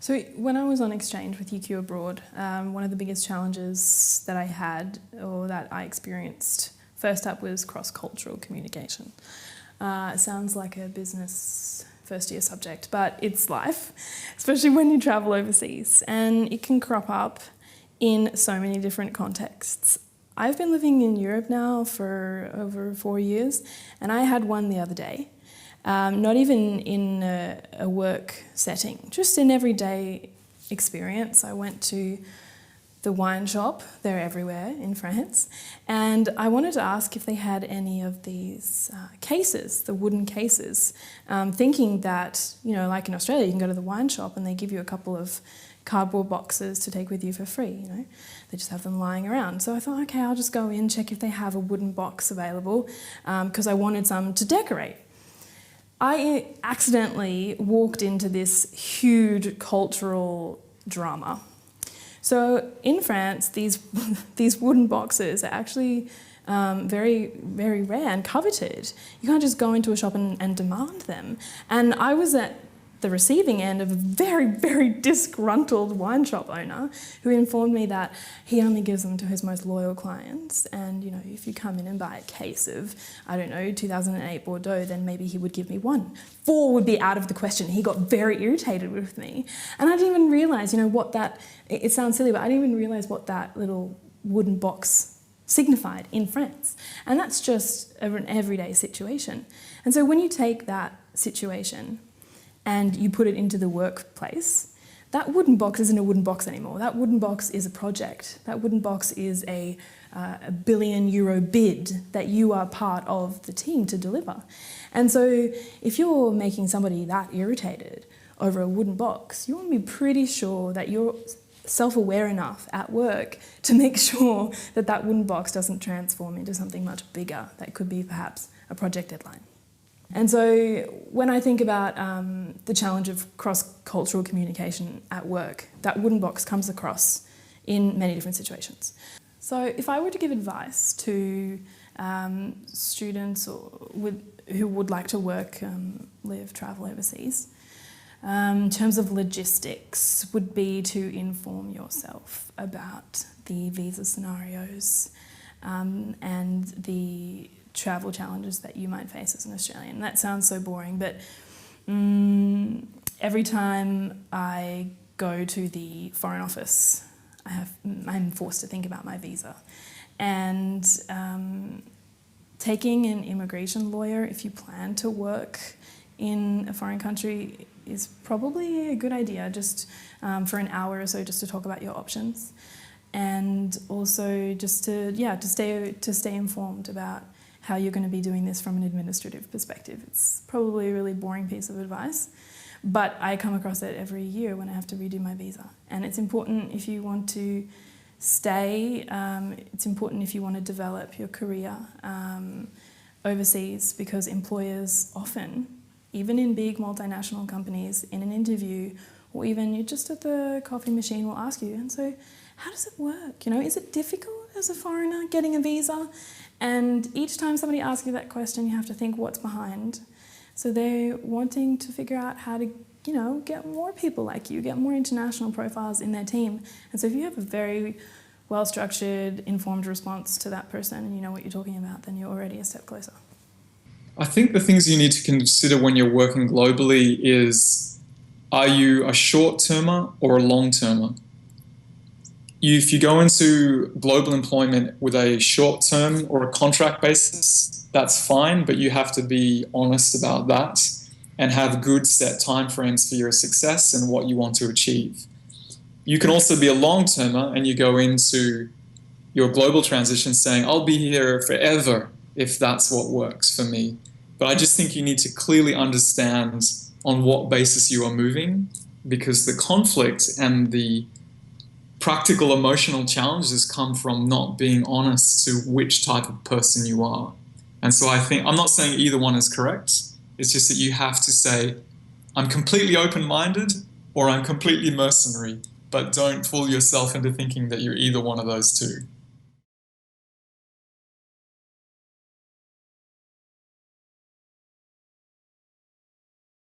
So when I was on exchange with UQ Abroad, one of the biggest challenges that I had or that I experienced first up was cross-cultural communication. It sounds like a business first year subject, but it's life, especially when you travel overseas, and it can crop up in so many different contexts. I've been living in Europe now for over 4 years, and I had one the other day. Not even in a work setting, just an everyday experience. I went to the wine shop, they're everywhere in France, and I wanted to ask if they had any of these cases, the wooden cases, thinking that, you know, like in Australia, you can go to the wine shop and they give you a couple of cardboard boxes to take with you for free, you know. They just have them lying around. So I thought, okay, I'll just go in, check if they have a wooden box available, because I wanted some to decorate. I accidentally walked into this huge cultural drama. So in France, these wooden boxes are actually very, very rare and coveted. You can't just go into a shop and demand them. And I was at the receiving end of a very, very disgruntled wine shop owner who informed me that he only gives them to his most loyal clients, and, you know, if you come in and buy a case of, I don't know, 2008 Bordeaux, then maybe he would give me one. 4 would be out of the question. He got very irritated with me, and I didn't even realise, you know, what that, it sounds silly, but I didn't even realise what that little wooden box signified in France. And that's just an everyday situation. And so when you take that situation and you put it into the workplace, that wooden box isn't a wooden box anymore. That wooden box is a project. That wooden box is a €1 billion bid that you are part of the team to deliver. And so if you're making somebody that irritated over a wooden box, you want to be pretty sure that you're self-aware enough at work to make sure that that wooden box doesn't transform into something much bigger that could be perhaps a project deadline. And so when I think about the challenge of cross-cultural communication at work, that wooden box comes across in many different situations. So if I were to give advice to students who would like to work, live, travel overseas, in terms of logistics, would be to inform yourself about the visa scenarios and the travel challenges that you might face as an Australian. That sounds so boring, but every time I go to the Foreign Office, I'm forced to think about my visa. And taking an immigration lawyer, if you plan to work in a foreign country, is probably a good idea, just for an hour or so, just to talk about your options. And also just to stay informed about how you're going to be doing this from an administrative perspective. It's probably a really boring piece of advice, but I come across it every year when I have to redo my visa. And it's important if you want to stay, it's important if you want to develop your career overseas, because employers often, even in big multinational companies, in an interview, or even you're just at the coffee machine, will ask you, and so how does it work? You know, is it difficult as a foreigner getting a visa? And each time somebody asks you that question, you have to think what's behind. So they're wanting to figure out how to, you know, get more people like you, get more international profiles in their team. And so if you have a very well-structured, informed response to that person and you know what you're talking about, then you're already a step closer. I think the things you need to consider when you're working globally is, are you a short-termer or a long-termer? If you go into global employment with a short-term or a contract basis, that's fine, but you have to be honest about that and have good set timeframes for your success and what you want to achieve. You can also be a long-termer and you go into your global transition saying, I'll be here forever if that's what works for me. But I just think you need to clearly understand on what basis you are moving, because the conflict and the practical emotional challenges come from not being honest to which type of person you are. And so I think, I'm not saying either one is correct, it's just that you have to say, I'm completely open-minded or I'm completely mercenary, but don't fool yourself into thinking that you're either one of those two.